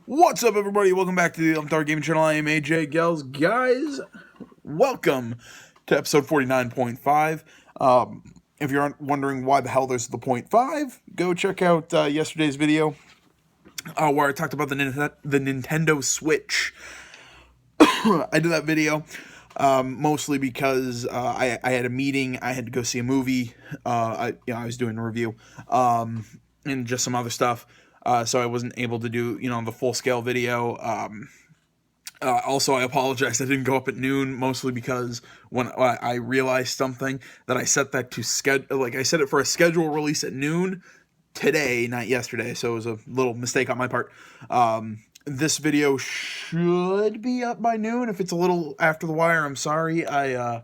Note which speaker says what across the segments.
Speaker 1: What's up, everybody? Welcome back to the Untitled Gaming Channel. I am AJ Gels. Guys, welcome to episode 49.5. If you're wondering why the hell there's the 0.5, go check out yesterday's video where I talked about the Nintendo Switch. I did that video mostly because I had a meeting. I had to go see a movie. I was doing a review and just some other stuff. So I wasn't able to do, the full-scale video. Also, I apologize I didn't go up at noon, mostly because when I realized something, that I set that to schedule, I set it for a schedule release at noon today, not yesterday, so it was a little mistake on my part. This video should be up by noon. If it's a little after the wire, I'm sorry. I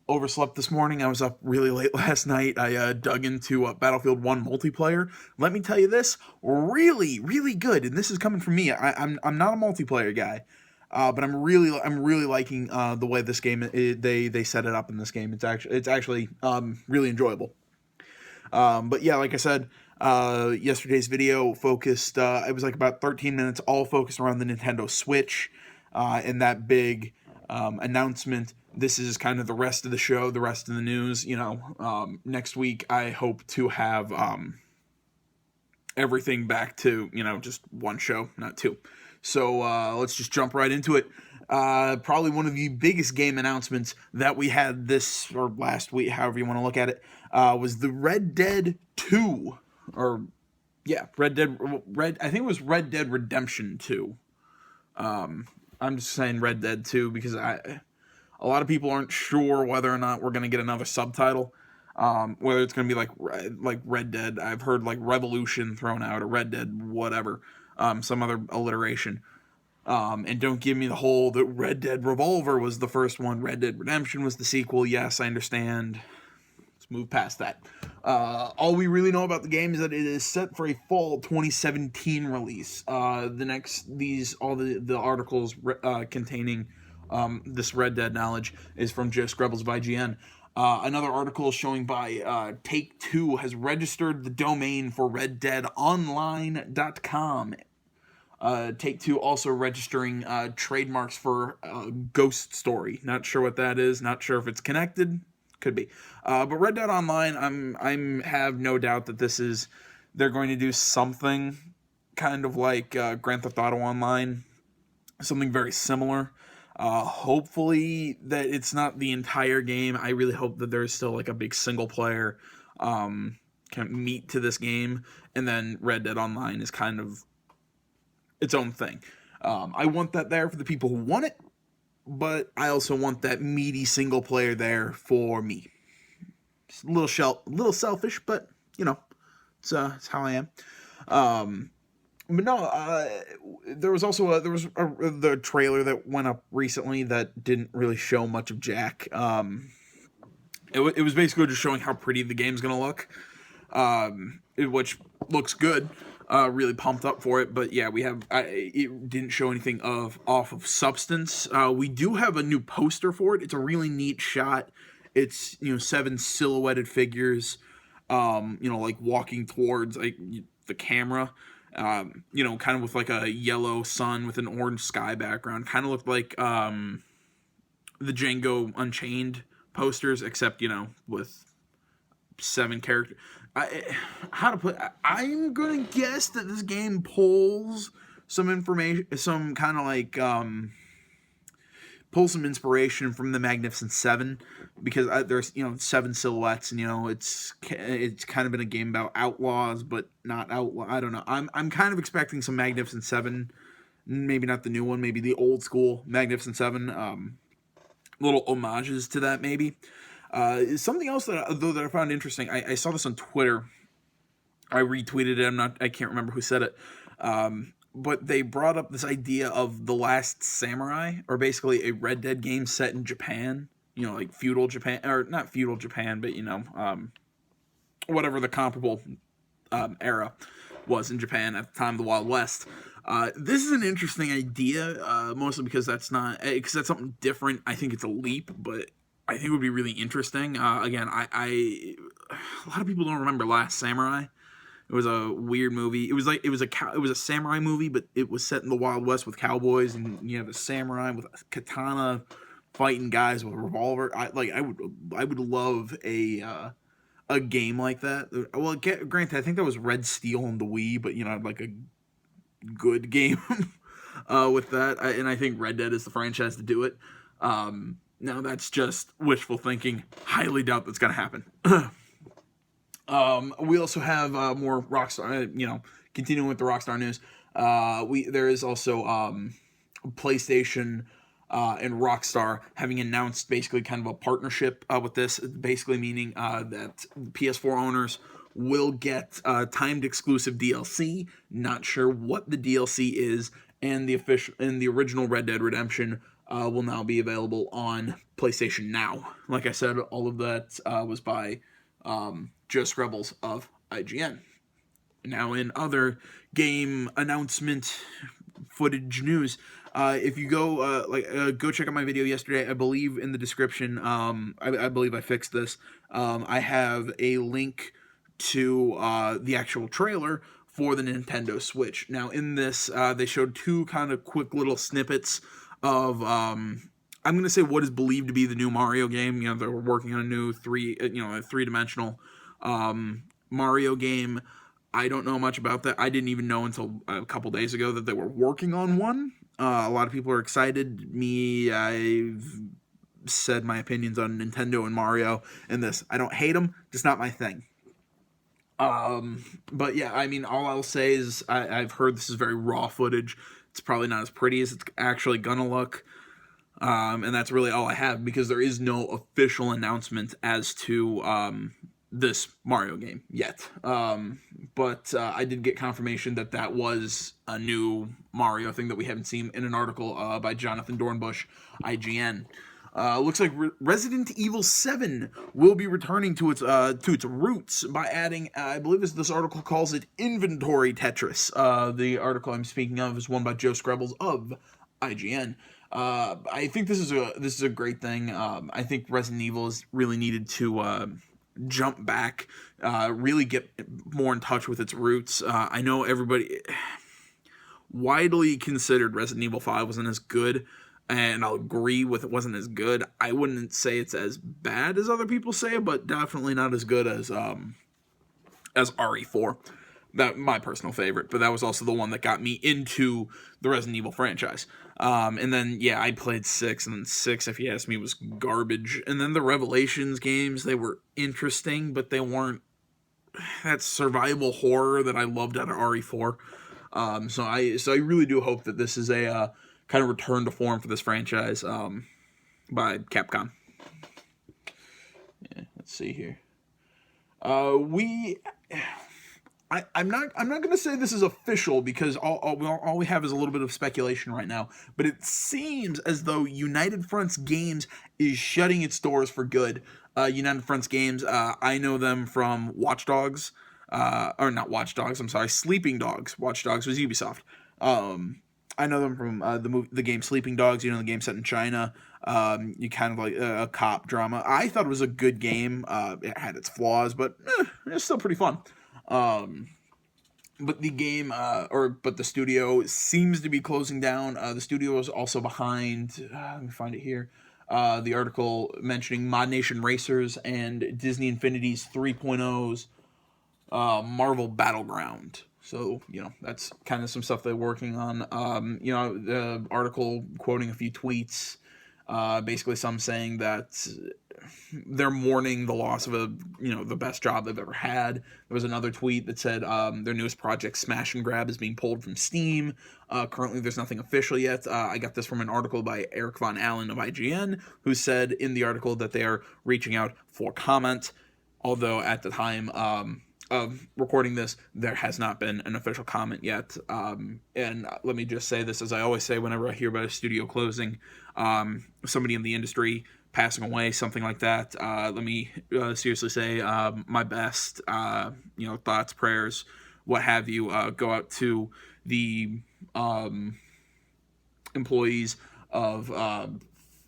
Speaker 1: overslept this morning. I was up really late last night. I dug into Battlefield 1 multiplayer. Let me tell you this, really, really good. And this is coming from me. I'm not a multiplayer guy, but I'm really liking the way this game they set it up in this game. It's actually really enjoyable. But yeah, like I said, yesterday's video focused. It was like about 13 minutes, all focused around the Nintendo Switch and that big announcement. This is kind of the rest of the show, the rest of the news. Next week I hope to have everything back to, just one show, not two. So let's just jump right into it. Probably one of the biggest game announcements that we had this, or last week, however you want to look at it, was the Red Dead 2. I think it was Red Dead Redemption 2. I'm just saying Red Dead 2 because a lot of people aren't sure whether or not we're going to get another subtitle. Whether it's going to be like Red Dead. I've heard like Revolution thrown out, or Red Dead whatever, some other alliteration. And don't give me the whole that Red Dead Revolver was the first one, Red Dead Redemption was the sequel. Yes, I understand. Let's move past that. All we really know about the game is that it is set for a fall 2017 release. All the articles containing this Red Dead knowledge is from Joe Scrubbles of IGN. Another article showing by Take-Two has registered the domain for RedDeadOnline.com. Take-Two also registering trademarks for Ghost Story. Not sure what that is. Not sure if it's connected. Could be. But Red Dead Online, I'm have no doubt that they're going to do something kind of like Grand Theft Auto Online, something very similar. Hopefully that it's not the entire game. I really hope that there's still like a big single player kind of meat to this game, and then Red Dead Online is kind of its own thing. I want that there for the people who want it, but I also want that meaty single player there for me. It's a little selfish, but it's how I am. But no, there was also the trailer that went up recently that didn't really show much of Jack. It was basically just showing how pretty the game's gonna look, which looks good. Really pumped up for it, but yeah, it didn't show anything off of substance. We do have a new poster for it. It's a really neat shot. It's 7 silhouetted figures, like walking towards the camera. Kind of with like a yellow sun with an orange sky background. Kind of looked like the Django Unchained posters, except with 7 characters. I'm gonna guess that this game pulls some information, some kind of like pull some inspiration from the Magnificent Seven, because there's 7 silhouettes, and it's kind of been a game about outlaws, but not outlaw. I don't know. I'm kind of expecting some Magnificent Seven, maybe not the new one, maybe the old school Magnificent Seven. Little homages to that, maybe. Something else that I found interesting. I saw this on Twitter. I retweeted it. I can't remember who said it. But they brought up this idea of The Last Samurai, or basically a Red Dead game set in Japan. Like feudal Japan, or not feudal Japan, but whatever the comparable era was in Japan at the time of the Wild West. This is an interesting idea, mostly because that's something different. I think it's a leap, but I think it would be really interesting. Again, a lot of people don't remember Last Samurai. It It was a weird movie. It was a samurai movie, but it was set in the Wild West with cowboys, and you have a samurai with a katana fighting guys with a revolver. I would love a game like that. Well, granted, I think that was Red Steel on the Wii, but like a good game with that. And I think Red Dead is the franchise to do it. Now that's just wishful thinking. Highly doubt that's gonna happen. We also have more Rockstar. Continuing with the Rockstar news. There is also PlayStation and Rockstar having announced basically kind of a partnership with this. Basically meaning that PS4 owners will get timed exclusive DLC. Not sure what the DLC is, and the original Red Dead Redemption will now be available on PlayStation Now. Like I said, all of that was by Joe Screbbles of IGN. Now, in other game announcement footage news, if you go check out my video yesterday, I believe in the description, I believe I fixed this. I have a link to the actual trailer for the Nintendo Switch. Now, in this, they showed two kind of quick little snippets of I'm going to say what is believed to be the new Mario game. They're working on a new three-dimensional Mario game. I don't know much about that. I didn't even know until a couple days ago that they were working on one. A lot of people are excited. I've said my opinions on Nintendo and Mario and this. I don't hate them, just not my thing. But yeah, I mean, all I'll say is I've heard this is very raw footage. It's probably not as pretty as it's actually gonna look. And that's really all I have, because there is no official announcement as to this Mario game yet. But I did get confirmation that was a new Mario thing that we haven't seen in an article by Jonathan Dornbush, IGN. Looks like Resident Evil 7 will be returning to its roots by adding, I believe this article calls it Inventory Tetris. The article I'm speaking of is one by Joe Screbbles of IGN. I think this is a great thing. I think Resident Evil is really needed to jump back, really get more in touch with its roots. I know everybody widely considered Resident Evil 5 wasn't as good, and I'll agree with it wasn't as good. I wouldn't say it's as bad as other people say, but definitely not as good as RE4. That my personal favorite, but that was also the one that got me into the Resident Evil franchise. And then, yeah, I played 6, and then 6, if you ask me, was garbage. And then the Revelations games, they were interesting, but they weren't that survival horror that I loved out of RE4. So I really do hope that this is a kind of return to form for this franchise by Capcom. Yeah, let's see here. I'm not going to say this is official, because all we have is a little bit of speculation right now. But it seems as though United Fronts Games is shutting its doors for good. United Fronts Games, I know them from Watch Dogs, or not Watch Dogs. I'm sorry, Sleeping Dogs. Watch Dogs was Ubisoft. I know them from the game Sleeping Dogs. The game set in China. You kind of like a cop drama. I thought it was a good game. It had its flaws, but it's still pretty fun. But the game, but the studio seems to be closing down. The studio is also behind, let me find it here, the article mentioning Mod Nation Racers and Disney Infinity's 3.0's Marvel Battleground. So, that's kind of some stuff they're working on. The article quoting a few tweets, basically some saying that they're mourning the loss of the best job they've ever had. There was another tweet that said their newest project, Smash and Grab, is being pulled from Steam. Currently, there's nothing official yet. I got this from an article by Eric Von Allen of IGN, who said in the article that they are reaching out for comment, although at the time of recording this, there has not been an official comment yet. And let me just say this, as I always say whenever I hear about a studio closing, somebody in the industry passing away, something like that, let me seriously say my best, thoughts, prayers, what have you, go out to the employees of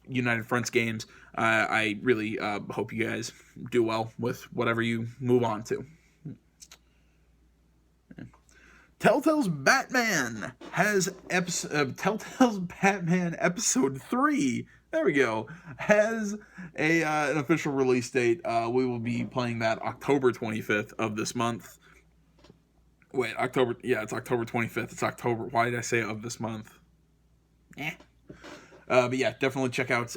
Speaker 1: United Fronts Games. I really hope you guys do well with whatever you move on to. Telltale's Batman Telltale's Batman Episode 3. There we go. Has an official release date. We will be playing that October 25th of this month. Wait, October. Yeah, it's October 25th. It's October. Why did I say of this month? But yeah, definitely check out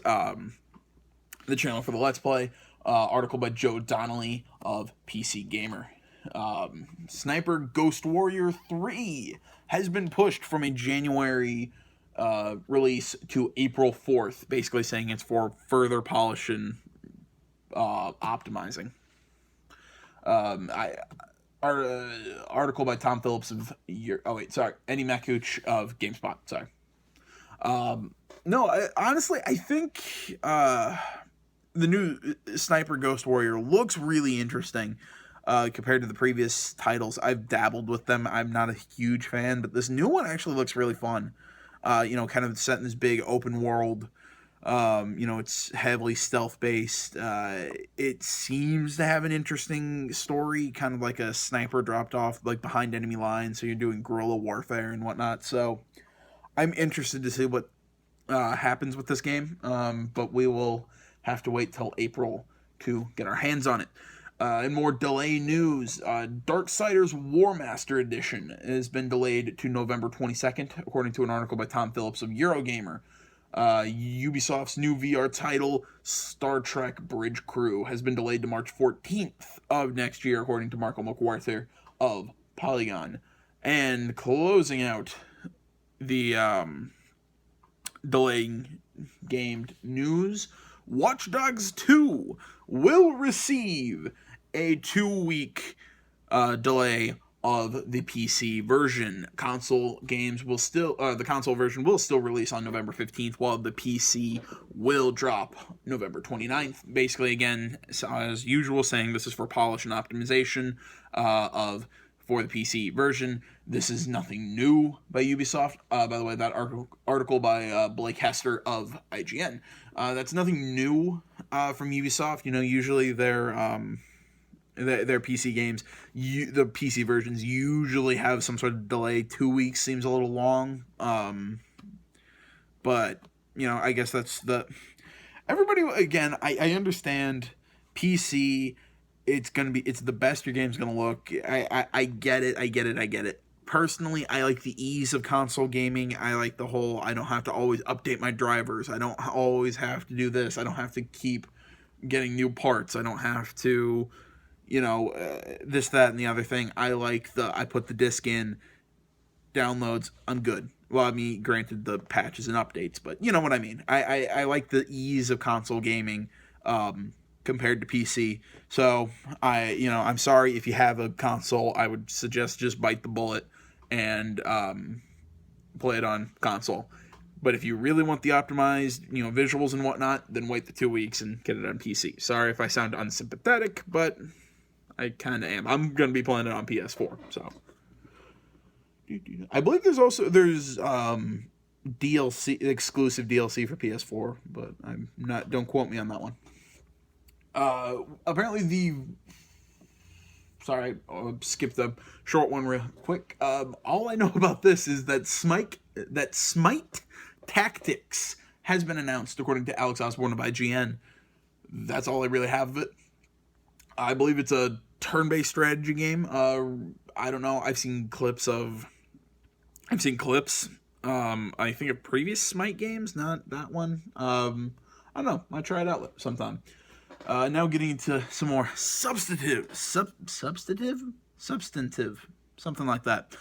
Speaker 1: the channel for the Let's Play. Article by Joe Donnelly of PC Gamer. Sniper Ghost Warrior 3 has been pushed from a January release to April 4th, basically saying it's for further polish and optimizing. Article by Tom Phillips of Eddie Makuch of GameSpot. Sorry. Honestly, I think the new Sniper Ghost Warrior looks really interesting. Compared to the previous titles. I've dabbled with them. I'm not a huge fan, but this new one actually looks really fun. Kind of set in this big open world. It's heavily stealth-based. It seems to have an interesting story, kind of like a sniper dropped off like behind enemy lines, so you're doing guerrilla warfare and whatnot. So I'm interested to see what happens with this game, but we will have to wait till April to get our hands on it. In more delay news, Darksiders Warmastered Edition has been delayed to November 22nd, according to an article by Tom Phillips of Eurogamer. Ubisoft's new VR title, Star Trek Bridge Crew, has been delayed to March 14th of next year, according to Marco McWarther of Polygon. And closing out the delaying gamed news, Watch Dogs 2 will receive a 2-week delay of the PC version. Console games will still, the console version will still release on November 15th, while the PC will drop November 29th. Basically, again, as usual, saying this is for polish and optimization for the PC version. This is nothing new by Ubisoft. By the way, that article by Blake Hester of IGN. That's nothing new from Ubisoft. Usually their PC games, the PC versions usually have some sort of delay. 2 weeks seems a little long. But, I guess that's everybody, again, I understand PC, it's the best your game's gonna look. I get it. Personally, I like the ease of console gaming. I like the whole, I don't have to always update my drivers. I don't always have to do this. I don't have to keep getting new parts. I don't have to, this, that, and the other thing. I put the disc in, downloads, I'm good. Well, I mean, granted the patches and updates, but you know what I mean. I like the ease of console gaming, compared to PC. So I'm sorry if you have a console. I would suggest just bite the bullet and play it on console. But if you really want the optimized, visuals and whatnot, then wait the 2 weeks and get it on PC. Sorry if I sound unsympathetic, but I kind of am. I'm gonna be playing it on PS4. So I believe there's DLC, exclusive DLC for PS4, but I'm not. Don't quote me on that one. Apparently I'll skip the short one real quick. All I know about this is that Smite Tactics has been announced, according to Alex Osborne of IGN. That's all I really have of it. I believe it's a turn-based strategy game. I don't know. I've seen clips. I think of previous Smite games, not that one. I don't know. I'll try it out sometime. Now getting into some more substantive, something like that,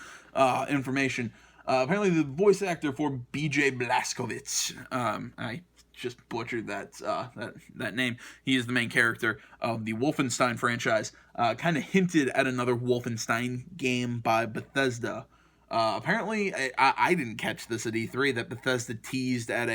Speaker 1: information. Apparently the voice actor for BJ Blazkowicz, I just butchered that name. He is the main character of the Wolfenstein franchise. Kind of hinted at another Wolfenstein game by Bethesda. Apparently, I didn't catch this at E3, that Bethesda teased at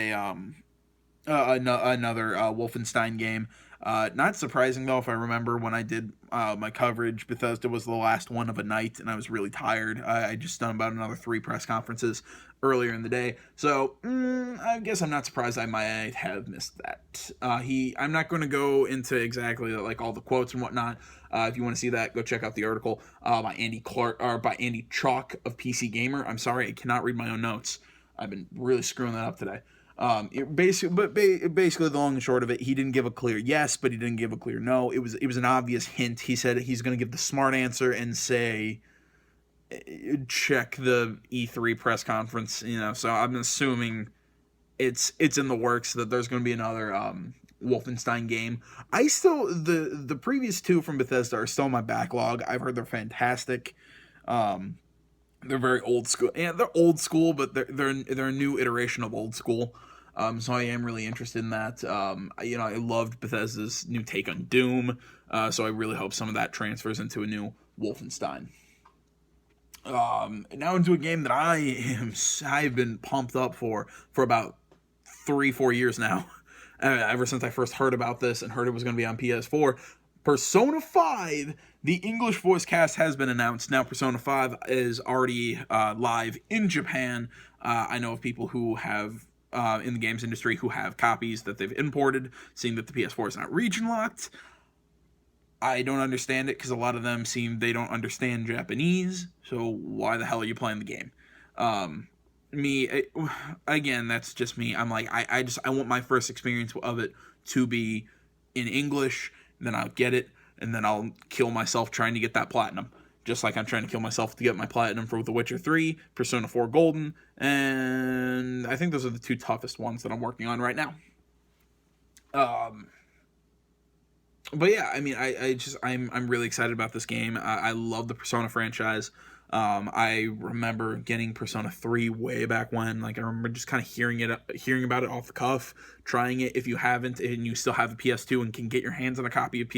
Speaker 1: another Wolfenstein game. Not surprising, though, if I remember when I did my coverage, Bethesda was the last one of a night, and I was really tired. I just done about another 3 press conferences. earlier in the day. So I guess I'm not surprised I might have missed that. I'm not going to go into exactly like all the quotes and whatnot. If you want to see that, go check out the article by Andy Clark or by Andy Chalk of PC Gamer. I'm sorry, I cannot read my own notes. I've been really screwing that up today. Basically, the long and short of it, he didn't give a clear yes, but he didn't give a clear no. It was an obvious hint. He said he's going to give the smart answer and say, check the E3 press conference. So I'm assuming it's in the works that there's going to be another Wolfenstein game. The previous two from Bethesda are still in my backlog. I've heard they're fantastic. They're very old school. Yeah, they're old school, but they're a new iteration of old school. So I am really interested in that. I loved Bethesda's new take on Doom. So I really hope some of that transfers into a new Wolfenstein. Now into a game that I've been pumped up for about 3-4 years now. Ever since I first heard about this and heard it was going to be on PS4. Persona 5, the English voice cast has been announced. Now Persona 5 is already live in Japan. I know of people who have, in the games industry, who have copies that they've imported, seeing that the PS4 is not region locked. I don't understand it because a lot of them they don't understand Japanese, so why the hell are you playing the game? Again, that's just me. I'm like, I want my first experience of it to be in English, then I'll get it, and then I'll kill myself trying to get that platinum. Just like I'm trying to kill myself to get my platinum for The Witcher 3, Persona 4 Golden, and I think those are the two toughest ones that I'm working on right now. But yeah, I mean, I'm really excited about this game. I love the Persona franchise. I remember getting Persona 3 way back when. Like, I remember just kind of hearing about it off the cuff, trying it. If you haven't and you still have a PS2 and can get your hands on a copy of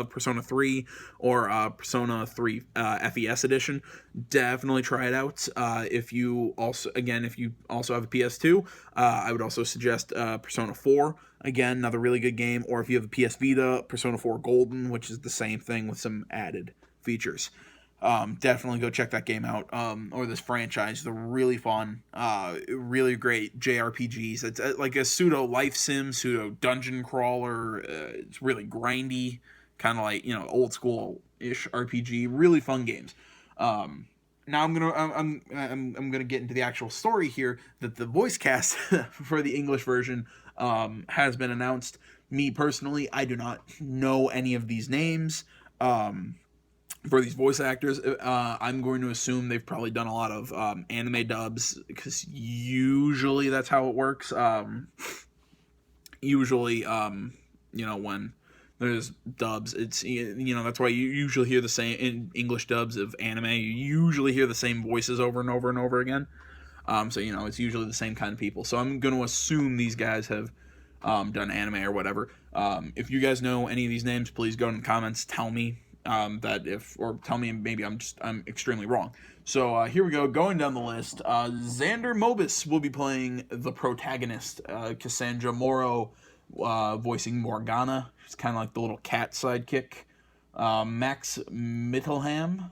Speaker 1: Persona 3 or Persona 3 FES edition, definitely try it out. If you also have a PS2, I would also suggest Persona 4. Again, another really good game. Or if you have a PS Vita, Persona 4 Golden, which is the same thing with some added features. Definitely go check that game out, or this franchise. They're really fun, really great JRPGs. It's like a pseudo life sim, pseudo dungeon crawler. It's really grindy, kind of like old school ish RPG. Really fun games. Now I'm gonna get into the actual story here. That the voice cast for the English version has been announced. Me personally, I do not know any of these names. For these voice actors, I'm going to assume they've probably done a lot of anime dubs, because usually that's how it works. Usually, when there's dubs, it's that's why you usually hear the same in English dubs of anime. You usually hear the same voices over and over and over again. So it's usually the same kind of people. So I'm going to assume these guys have done anime or whatever. If you guys know any of these names, please go in the comments. Tell me. Tell me maybe I'm extremely wrong. So here we go, going down the list. Xander Mobus will be playing the protagonist. Cassandra Moro voicing Morgana. It's kind of like the little cat sidekick. Max Mittelman,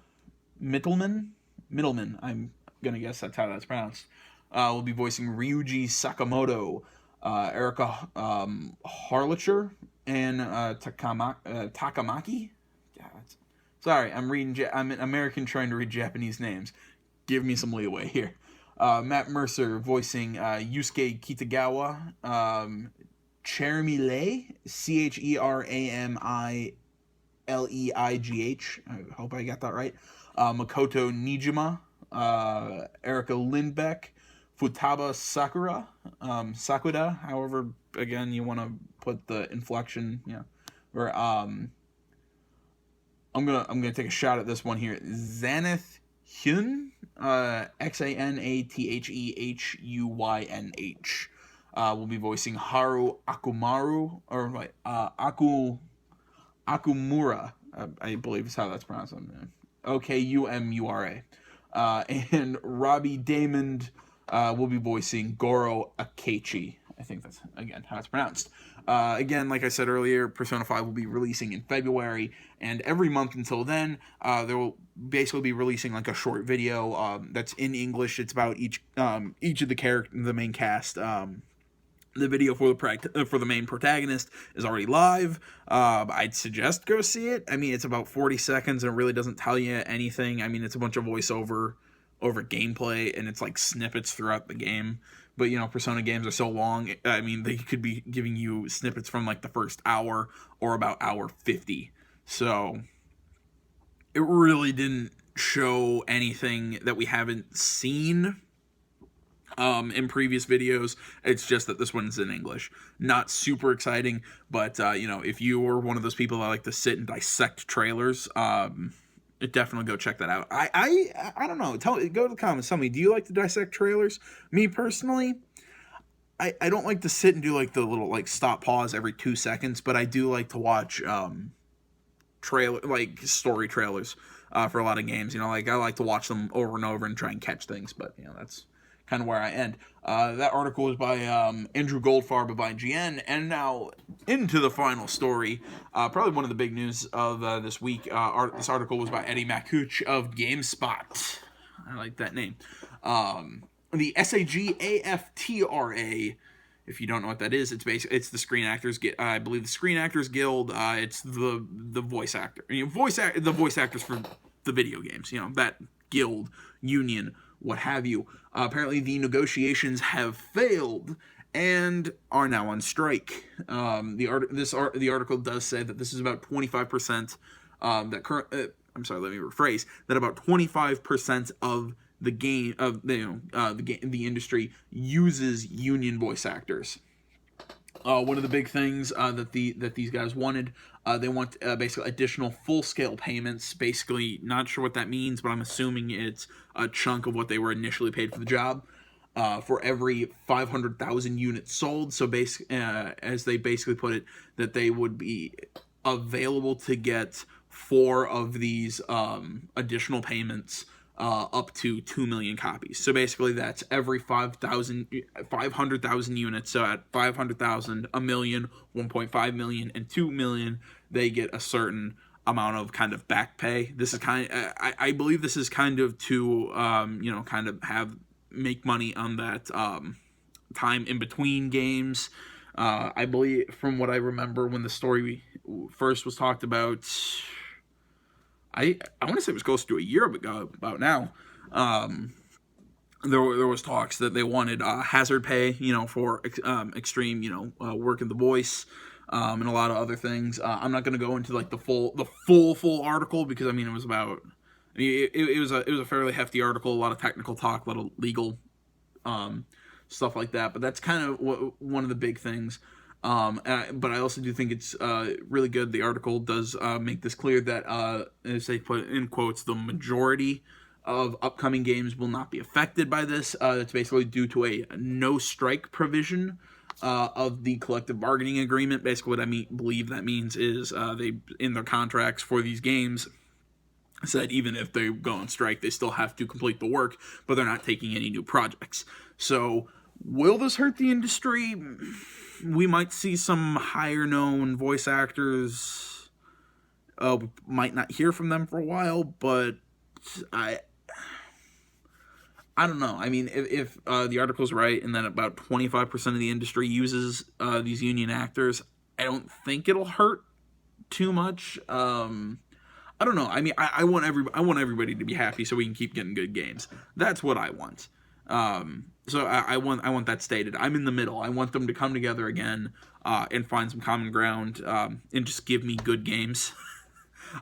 Speaker 1: I'm gonna guess that's how that's pronounced. Will be voicing Ryuji Sakamoto. Erica Harlicher and Takamaki. Sorry, I'm an American trying to read Japanese names. Give me some leeway here. Matt Mercer voicing Yusuke Kitagawa. Cherami Leigh, Cheramilleigh. I hope I got that right. Makoto Nijima. Erica Lindbeck. Futaba Sakura, however, again, you want to put the inflection, or I'm gonna take a shot at this one here. Xanath Hyun, Xanathehuynh, will be voicing Haru Akumaru, or Akumura, I believe is how that's pronounced. Okumura. And Robbie Damon will be voicing Goro Akechi. I think that's, again, how it's pronounced. Again, like I said earlier, Persona 5 will be releasing in February, and every month until then, there will basically be releasing like a short video that's in English. It's about each of the main cast. The video for the main protagonist is already live. I'd suggest go see it. I mean, it's about 40 seconds and it really doesn't tell you anything. I mean, it's a bunch of voiceover over gameplay, and it's like snippets throughout the game. But, you know, Persona games are so long. I mean, they could be giving you snippets from like the first hour or about hour 50. So it really didn't show anything that we haven't seen in previous videos. It's just that this one's in English. Not super exciting, but you know, if you are one of those people that like to sit and dissect trailers, definitely go check that out. I don't know. Go to the comments. Tell me, do you like to dissect trailers? Me personally, I don't like to sit and do like the little like stop pause every 2 seconds, but I do like to watch story trailers for a lot of games. You know, like I like to watch them over and over and try and catch things, but you know, that's kind of where I end. That article is by Andrew Goldfarb of IGN, and now into the final story. Probably one of the big news of this week. This article was by Eddie Makuch of GameSpot. I like that name. The SAG-AFTRA. If you don't know what that is, it's the Screen Actors. I believe the Screen Actors Guild. It's the voice actor. The voice actors for the video games. You know, that guild, union, what have you. Apparently the negotiations have failed and are now on strike. The article does say that this is about 25%. Let me rephrase that. About 25% of the game the industry uses union voice actors. One of the big things that these guys wanted, they want basically additional full-scale payments. Basically, not sure what that means, but I'm assuming it's a chunk of what they were initially paid for the job for every 500,000 units sold. So, as they basically put it, that they would be available to get 4 of these additional payments up to 2 million copies. So basically that's every 500,000 units. So at 500,000, a million, 1.5 million, and 2 million, they get a certain amount of kind of back pay. This is I believe this is kind of to, kind of make money on that time in between games. I believe, from what I remember when the story first was talked about, I want to say it was close to a year ago about now. There was talks that they wanted hazard pay, for extreme, work in the voice, and a lot of other things. I'm not going to go into like the full article because it was about. It was a fairly hefty article, a lot of technical talk, a lot of legal stuff like that. But that's kind of one of the big things. But I also do think it's really good. The article does make this clear that, as they put in quotes, the majority of upcoming games will not be affected by this. It's basically due to a no-strike provision of the collective bargaining agreement. Basically, what I believe that means is they, in their contracts for these games, said even if they go on strike, they still have to complete the work, but they're not taking any new projects. So, will this hurt the industry? We might see some higher-known voice actors. We might not hear from them for a while, but I don't know. If the article's right and that about 25% of the industry uses these union actors, I don't think it'll hurt too much. I don't know. I want everybody to be happy so we can keep getting good games. That's what I want. So I want that stated. I'm in the middle. I want them to come together again and find some common ground and just give me good games.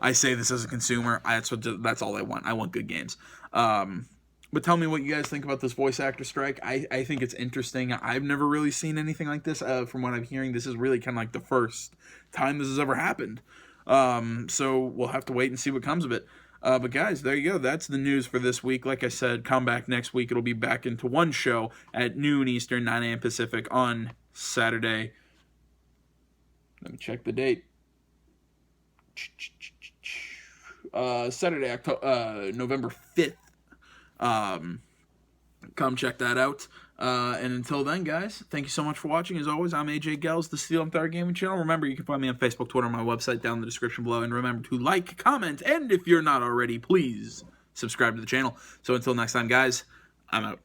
Speaker 1: I say this as a consumer. That's all I want. I want good games. But tell me what you guys think about this voice actor strike. I think it's interesting. I've never really seen anything like this. From what I'm hearing, this is really kind of like the first time this has ever happened. So we'll have to wait and see what comes of it. But guys, there you go. That's the news for this week. Like I said, come back next week. It'll be back into one show at noon Eastern, 9 a.m. Pacific on Saturday. Let me check the date. Saturday, November 5th. Come check that out. And until then, guys, thank you so much for watching. As always, I'm AJ Gels, the Steel Empire Gaming Channel. Remember, you can find me on Facebook, Twitter, and my website down in the description below. And remember to like, comment, and if you're not already, please subscribe to the channel. So until next time, guys, I'm out.